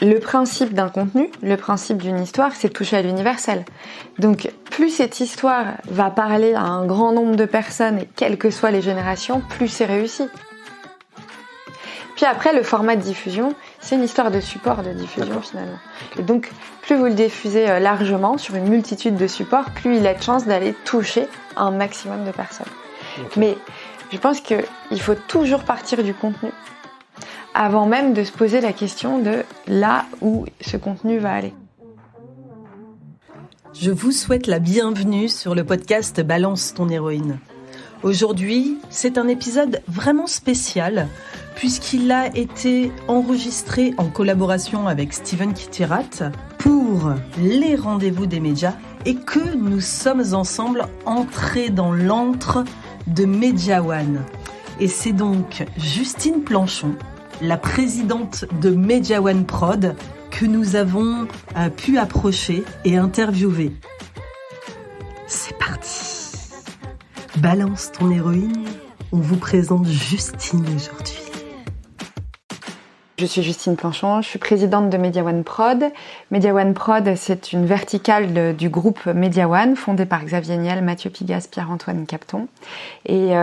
le principe d'un contenu, le principe d'une histoire, c'est de toucher à l'universel. Donc, plus cette histoire va parler à un grand nombre de personnes, et quelles que soient les générations, plus c'est réussi. Puis après, le format de diffusion, c'est une histoire de support de diffusion finalement. Et donc, plus vous le diffusez largement sur une multitude de supports, plus il a de chances d'aller toucher un maximum de personnes. Mais je pense qu'il faut toujours partir du contenu avant même de se poser la question de là où ce contenu va aller. Je vous souhaite la bienvenue sur le podcast Balance ton héroïne. Aujourd'hui, c'est un épisode vraiment spécial puisqu'il a été enregistré en collaboration avec Steven Kittirat pour les rendez-vous des médias et que nous sommes ensemble entrés dans l'antre de Media One. Et c'est donc Justine Planchon, la présidente de Media One Prod, que nous avons pu approcher et interviewer. C'est parti. Balance ton héroïne, on vous présente Justine aujourd'hui. Je suis Justine Planchon, je suis présidente de Media One Prod. Media One Prod, c'est une verticale du groupe Media One, fondée par Xavier Niel, Mathieu Pigasse, Pierre-Antoine Capton. Et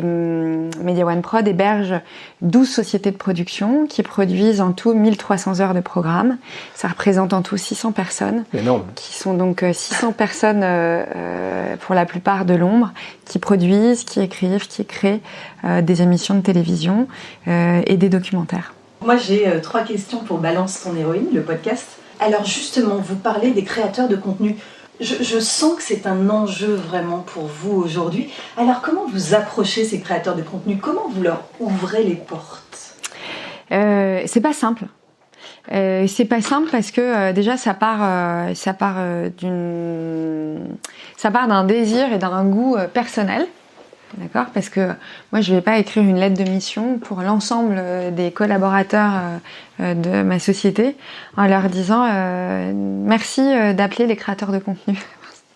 Media One Prod héberge 12 sociétés de production qui produisent en tout 1300 heures de programme. Ça représente en tout 600 personnes. Énorme. Qui sont donc 600 personnes, pour la plupart de l'ombre, qui produisent, qui écrivent, qui créent des émissions de télévision et des documentaires. Moi, j'ai 3 questions pour Balance ton héroïne, le podcast. Alors justement, vous parlez des créateurs de contenu. Je sens que c'est un enjeu vraiment pour vous aujourd'hui. Alors comment vous approchez ces créateurs de contenu ? Comment vous leur ouvrez les portes ? C'est pas simple. C'est pas simple parce que déjà ça part d'un désir et d'un goût personnel. D'accord ? Parce que moi, je vais pas écrire une lettre de mission pour l'ensemble des collaborateurs de ma société en leur disant merci d'appeler les créateurs de contenu.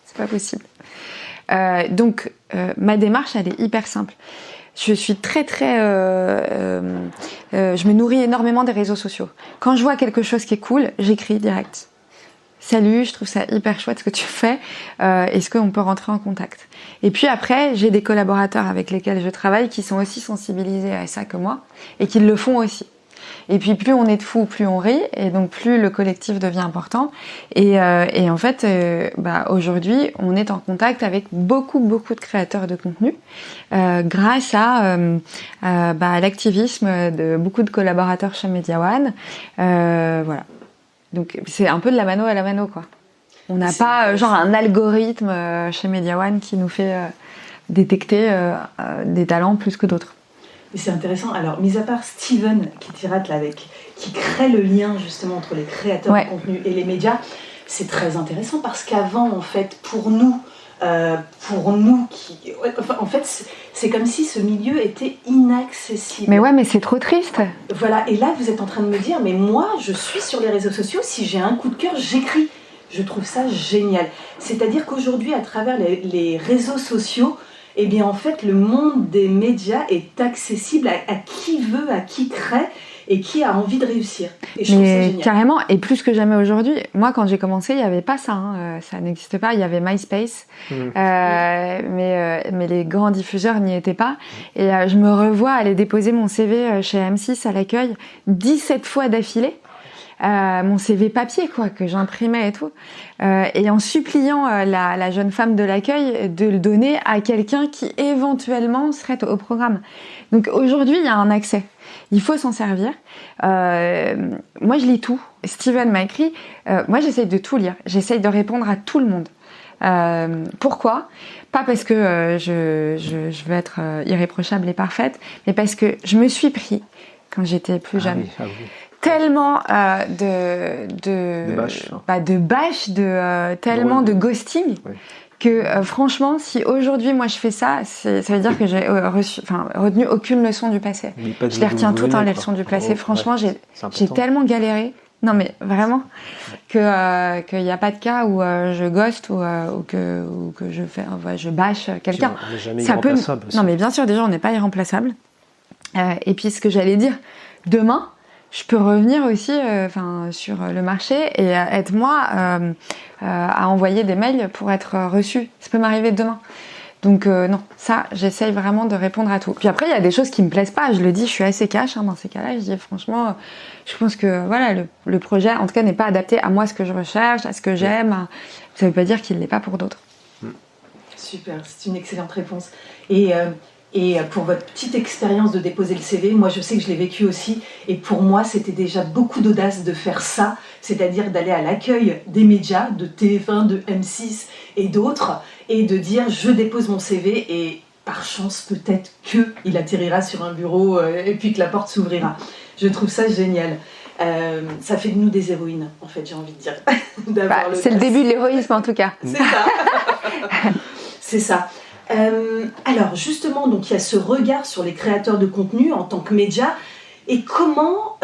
C'est pas possible. Donc, ma démarche, elle est hyper simple. Je suis je me nourris énormément des réseaux sociaux. Quand je vois quelque chose qui est cool, j'écris direct. Salut, je trouve ça hyper chouette ce que tu fais. Est-ce qu'on peut rentrer en contact ? Et puis après, j'ai des collaborateurs avec lesquels je travaille qui sont aussi sensibilisés à ça que moi et qui le font aussi. Et puis plus on est de fous, plus on rit, et donc plus le collectif devient important. Et en fait, aujourd'hui, on est en contact avec beaucoup de créateurs de contenu grâce à l'activisme de beaucoup de collaborateurs chez Media One. Voilà. Donc c'est un peu de la mano à la mano, quoi. On n'a pas genre un algorithme chez Media One qui nous fait détecter des talents plus que d'autres. Et c'est intéressant. Alors, mis à part Steven Kittirat qui crée le lien justement entre les créateurs de contenu et les médias, c'est très intéressant parce qu'avant, en fait, pour nous, c'est comme si ce milieu était inaccessible. Mais c'est trop triste. Voilà, et là vous êtes en train de me dire, mais moi je suis sur les réseaux sociaux, si j'ai un coup de cœur, j'écris. Je trouve ça génial. C'est-à-dire qu'aujourd'hui, à travers les réseaux sociaux, eh bien en fait le monde des médias est accessible à qui veut, à qui crée et qui a envie de réussir. Et je trouve ça génial. Carrément, et plus que jamais aujourd'hui. Moi, quand j'ai commencé, il n'y avait pas ça. Ça n'existait pas. Il y avait MySpace. Mais les grands diffuseurs n'y étaient pas. Et je me revois aller déposer mon CV chez M6 à l'accueil 17 fois d'affilée. Mon CV papier, quoi, que j'imprimais et tout. Et en suppliant la jeune femme de l'accueil de le donner à quelqu'un qui éventuellement serait au programme. Donc aujourd'hui, il y a un accès. Il faut s'en servir. Moi, je lis tout. Steven m'a écrit. Moi, j'essaye de tout lire. J'essaye de répondre à tout le monde. Pourquoi ? Pas parce que je veux être irréprochable et parfaite, mais parce que je me suis pris, quand j'étais plus jeune, tellement de bâches, tellement de ghosting. Oui. Que franchement, si aujourd'hui moi je fais ça, ça veut dire que j'ai retenu aucune leçon du passé. Je les retiens toutes, les leçons du passé. Franchement, j'ai tellement galéré. Non mais vraiment qu'il n'y a pas de cas où je ghoste ou que je bâche quelqu'un. On n'est jamais irremplaçable. Non mais bien sûr, déjà on n'est pas irremplaçable. Et puis ce que j'allais dire, demain, je peux revenir aussi sur le marché et être moi à envoyer des mails pour être reçue. Ça peut m'arriver demain. Donc non, ça, j'essaye vraiment de répondre à tout. Puis après, il y a des choses qui me plaisent pas. Je le dis, je suis assez cash dans ces cas-là. Je dis franchement, je pense que voilà, le projet, en tout cas, n'est pas adapté à moi, ce que je recherche, à ce que j'aime. Ça veut pas dire qu'il l'est pas pour d'autres. Super, c'est une excellente réponse. Et pour votre petite expérience de déposer le CV, moi je sais que je l'ai vécu aussi, et pour moi c'était déjà beaucoup d'audace de faire ça, c'est-à-dire d'aller à l'accueil des médias, de TF1, de M6 et d'autres, et de dire je dépose mon CV et par chance peut-être qu'il atterrira sur un bureau et puis que la porte s'ouvrira. Je trouve ça génial. Ça fait de nous des héroïnes, en fait, j'ai envie de dire. C'est le début de l'héroïsme en tout cas. C'est ça. C'est ça. Alors justement, donc il y a ce regard sur les créateurs de contenu en tant que média, et comment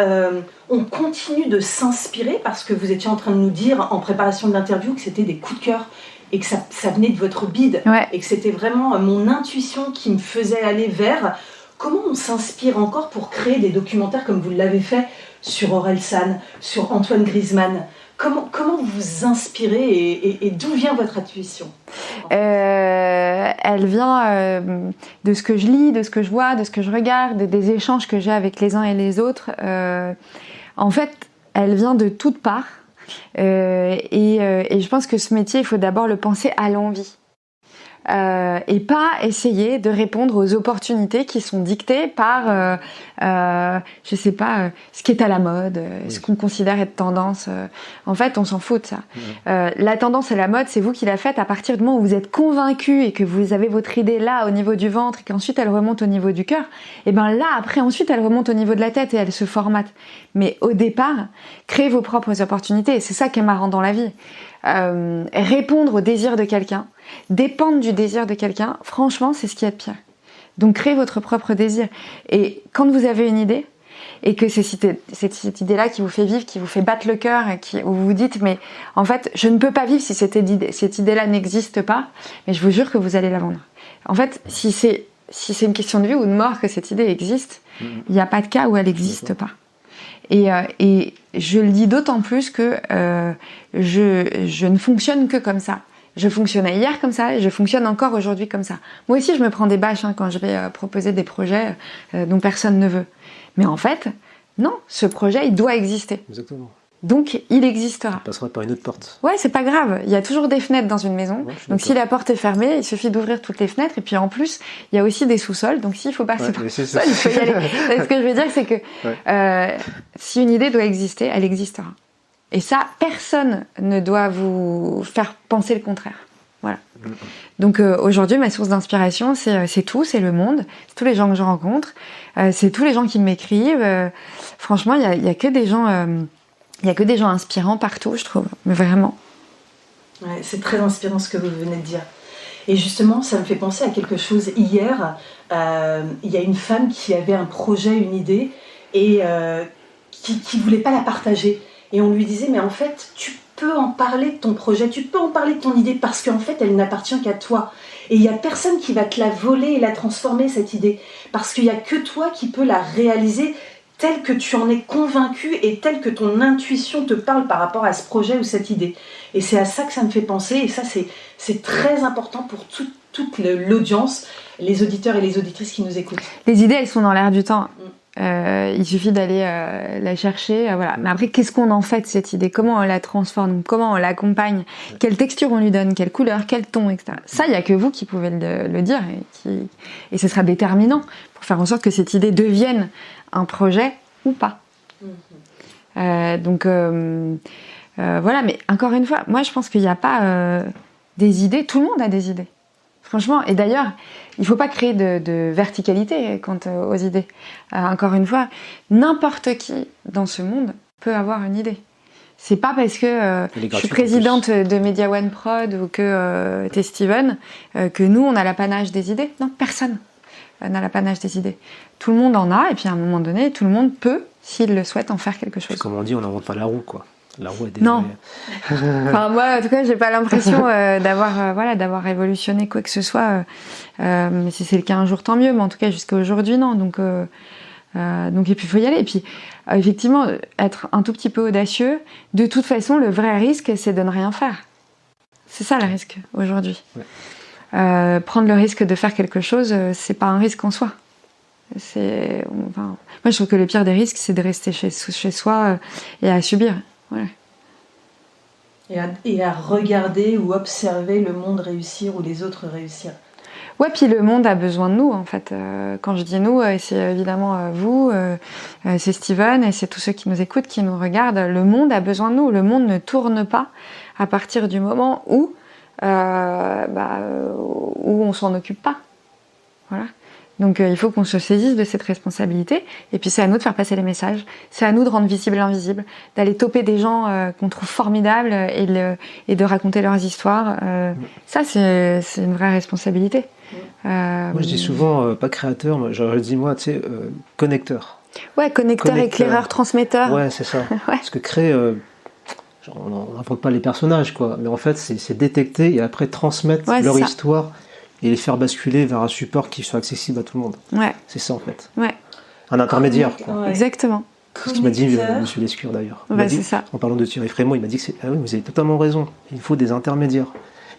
on continue de s'inspirer, parce que vous étiez en train de nous dire en préparation de l'interview que c'était des coups de cœur et que ça venait de votre bide, et que c'était vraiment mon intuition qui me faisait aller vers. Comment on s'inspire encore pour créer des documentaires comme vous l'avez fait sur Orelsan, sur Antoine Griezmann? Comment vous vous inspirez et d'où vient votre intuition? Elle vient de ce que je lis, de ce que je vois, de ce que je regarde, des échanges que j'ai avec les uns et les autres. En fait, elle vient de toutes parts. Et je pense que ce métier, il faut d'abord le penser à l'envie. Et pas essayer de répondre aux opportunités qui sont dictées par je sais pas ce qui est à la mode, ce qu'on considère être tendance. En fait, on s'en fout de ça. La tendance et la mode, c'est vous qui la faites à partir du moment où vous êtes convaincu et que vous avez votre idée là au niveau du ventre et qu'ensuite elle remonte au niveau du cœur. Et ben là, après, ensuite, elle remonte au niveau de la tête et elle se formate. Mais au départ, créez vos propres opportunités. Et c'est ça qui est marrant dans la vie. Répondre au désir de quelqu'un, dépendre du désir de quelqu'un, franchement, c'est ce qu'il y a de pire. Donc, créez votre propre désir. Et quand vous avez une idée, et que c'est cette idée-là qui vous fait vivre, qui vous fait battre le cœur, et où vous vous dites, mais en fait, je ne peux pas vivre si cette idée-là n'existe pas, mais je vous jure que vous allez la vendre. En fait, si c'est une question de vie ou de mort que cette idée existe, il n'y a pas de cas où elle n'existe pas. Et je le dis d'autant plus que je ne fonctionne que comme ça. Je fonctionnais hier comme ça et je fonctionne encore aujourd'hui comme ça. Moi aussi, je me prends des bâches quand je vais proposer des projets dont personne ne veut. Mais en fait, non, ce projet, il doit exister. Exactement. Donc, il existera. Il passera par une autre porte. Ouais, c'est pas grave. Il y a toujours des fenêtres dans une maison. Ouais, donc, si la porte est fermée, il suffit d'ouvrir toutes les fenêtres. Et puis, en plus, il y a aussi des sous-sols. Donc, s'il faut passer par le sous-sol, il faut y aller. Ce que je veux dire, c'est que si une idée doit exister, elle existera. Et ça, personne ne doit vous faire penser le contraire. Voilà. Donc, aujourd'hui, ma source d'inspiration, c'est tout. C'est le monde. C'est tous les gens que je rencontre. C'est tous les gens qui m'écrivent. Franchement, il y a que des gens... Il n'y a que des gens inspirants partout, je trouve, mais vraiment. Ouais, c'est très inspirant ce que vous venez de dire. Et justement, ça me fait penser à quelque chose. Hier, il y a une femme qui avait un projet, une idée, et qui ne voulait pas la partager. Et on lui disait, mais en fait, tu peux en parler de ton projet, tu peux en parler de ton idée, parce qu'en fait, elle n'appartient qu'à toi. Et il n'y a personne qui va te la voler et la transformer, cette idée. Parce qu'il n'y a que toi qui peux la réaliser tel que tu en es convaincu et tel que ton intuition te parle par rapport à ce projet ou cette idée. Et c'est à ça que ça me fait penser, et ça c'est très important pour toute l'audience, les auditeurs et les auditrices qui nous écoutent. Les idées, elles sont dans l'air du temps. Il suffit d'aller la chercher, voilà. Mais après, qu'est-ce qu'on en fait de cette idée? Comment on la transforme? Comment on l'accompagne? Quelle texture on lui donne? Quelle couleur? Quel ton? Etc. Ça, il n'y a que vous qui pouvez le dire, et ce sera déterminant pour faire en sorte que cette idée devienne un projet ou pas. Donc voilà, mais encore une fois, moi je pense qu'il n'y a pas des idées, tout le monde a des idées. Franchement, et d'ailleurs, il ne faut pas créer de verticalité quant aux idées. Encore une fois, n'importe qui dans ce monde peut avoir une idée. C'est pas parce que je suis présidente de Media One Prod ou que t'es Steven que nous on a l'apanage des idées. Non, personne n'a l'apanage des idées. Tout le monde en a, et puis à un moment donné, tout le monde peut, s'il le souhaite, en faire quelque chose. Comme on dit, on n'invente pas la roue, quoi. La roue est déjà... Non. Enfin, moi, en tout cas, j'ai pas l'impression d'avoir révolutionné quoi que ce soit. Mais si c'est le cas un jour, tant mieux. Mais en tout cas, jusqu'à aujourd'hui, non. Donc et puis il faut y aller. Et puis effectivement, être un tout petit peu audacieux. De toute façon, le vrai risque, c'est de ne rien faire. C'est ça le risque aujourd'hui. Ouais. Prendre le risque de faire quelque chose, c'est pas un risque en soi. Moi, je trouve que le pire des risques, c'est de rester chez soi et à subir. Voilà. Et à regarder ou observer le monde réussir ou les autres réussir. Ouais, puis le monde a besoin de nous, en fait. Quand je dis nous, c'est évidemment vous, c'est Steven, et c'est tous ceux qui nous écoutent, qui nous regardent. Le monde a besoin de nous. Le monde ne tourne pas à partir du moment où on s'en occupe pas. Voilà. Donc il faut qu'on se saisisse de cette responsabilité, et puis c'est à nous de faire passer les messages, c'est à nous de rendre visible l'invisible, d'aller toper des gens qu'on trouve formidables et de raconter leurs histoires. Ça, c'est une vraie responsabilité. Moi, je dis souvent, pas créateur, je dis moi, tu sais, connecteur. Ouais, connecteur, éclaireur, transmetteur. Ouais, c'est ça. Ouais. Parce que créer, on n'invente pas les personnages, quoi, mais en fait, c'est détecter et après transmettre leur histoire et les faire basculer vers un support qui soit accessible à tout le monde. Ouais. C'est ça, en fait. Ouais. Un intermédiaire, quoi. Ouais. Exactement. C'est ce qu'il m'a dit M. Lescure, d'ailleurs. C'est ça. En parlant de Thierry Frémaux, il m'a dit que ah oui, vous avez totalement raison, il faut des intermédiaires.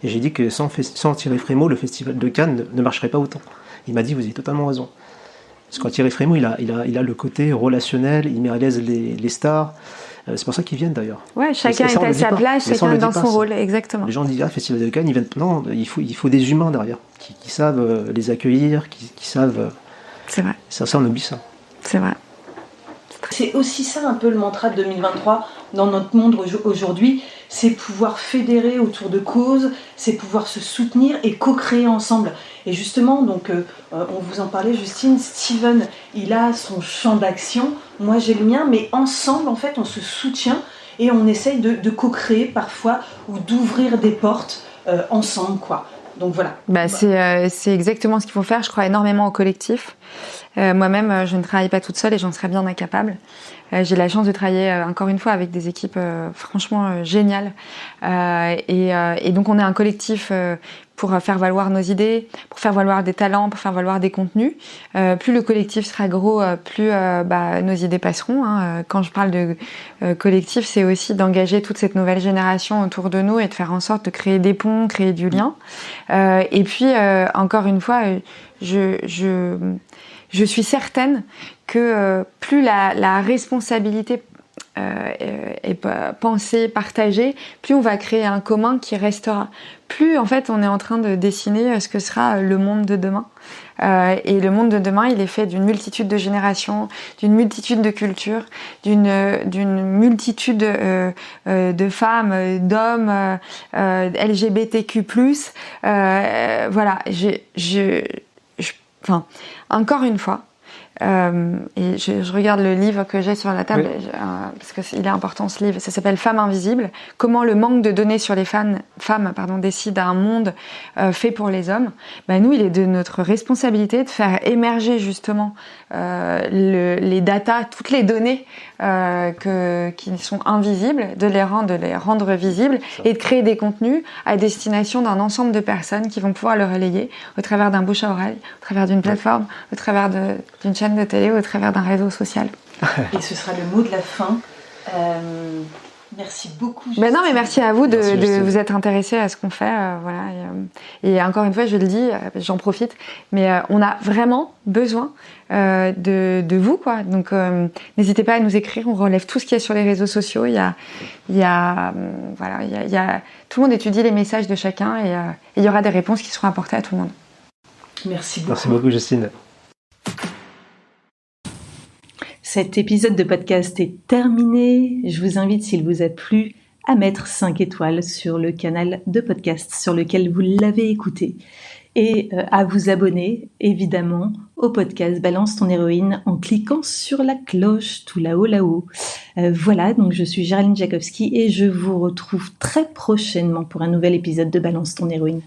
Et j'ai dit que sans Thierry Frémaux, le festival de Cannes ne marcherait pas autant. Il m'a dit, vous avez totalement raison. Parce que Thierry Frémaux, il a le côté relationnel, il met à l'aise les stars. C'est pour ça qu'ils viennent d'ailleurs. Ouais, chacun est à sa place, chacun est dans son rôle, exactement. Les gens disent, Festival de Cannes, ils viennent. Non, il faut des humains derrière, qui savent les accueillir, qui savent. C'est vrai. Ça, on oublie ça. C'est vrai. C'est aussi ça un peu le mantra de 2023 dans notre monde aujourd'hui, c'est pouvoir fédérer autour de causes, c'est pouvoir se soutenir et co-créer ensemble. Et justement, donc, on vous en parlait, Justine, Steven, il a son champ d'action, moi j'ai le mien, mais ensemble, en fait, on se soutient et on essaye de co-créer parfois ou d'ouvrir des portes ensemble, quoi. Donc voilà. C'est exactement ce qu'il faut faire. Je crois énormément au collectif. Moi-même, je ne travaille pas toute seule et j'en serais bien incapable. J'ai la chance de travailler encore une fois avec des équipes franchement géniales. Et donc on est un collectif pour faire valoir nos idées, pour faire valoir des talents, pour faire valoir des contenus. Plus le collectif sera gros, plus nos idées passeront. Hein. Quand je parle de collectif, c'est aussi d'engager toute cette nouvelle génération autour de nous et de faire en sorte de créer des ponts, créer du lien. Et puis, encore une fois, je suis certaine que plus la responsabilité est pensée, partagée, plus on va créer un commun qui restera. Plus en fait on est en train de dessiner ce que sera le monde de demain. Et le monde de demain, il est fait d'une multitude de générations, d'une multitude de cultures, d'une multitude de femmes, d'hommes, LGBTQ+. Voilà, enfin, encore une fois, et je regarde le livre que j'ai sur la table, oui. Parce qu'il est important ce livre, ça s'appelle Femmes invisibles, comment le manque de données sur les femmes décide un monde fait pour les hommes. Nous, il est de notre responsabilité de faire émerger justement les datas, toutes les données qui sont invisibles, de les rendre visibles et de créer des contenus à destination d'un ensemble de personnes qui vont pouvoir le relayer au travers d'un bouche à oreille, au travers d'une plateforme, au travers d'une chaîne de télé, au travers d'un réseau social. Et ce sera le mot de la fin. Merci beaucoup. Non, mais merci à vous de vous être intéressés à ce qu'on fait. Voilà. Et encore une fois, je le dis, j'en profite, mais on a vraiment besoin de vous, quoi. Donc, n'hésitez pas à nous écrire. On relève tout ce qu'il y a sur les réseaux sociaux. Il y a tout le monde étudie les messages de chacun et il y aura des réponses qui seront apportées à tout le monde. Merci beaucoup. Merci beaucoup, Justine. Cet épisode de podcast est terminé. Je vous invite, s'il vous a plu, à mettre 5 étoiles sur le canal de podcast sur lequel vous l'avez écouté et à vous abonner, évidemment, au podcast Balance ton héroïne en cliquant sur la cloche tout là-haut. Voilà, donc je suis Géraldine Jakowski et je vous retrouve très prochainement pour un nouvel épisode de Balance ton héroïne.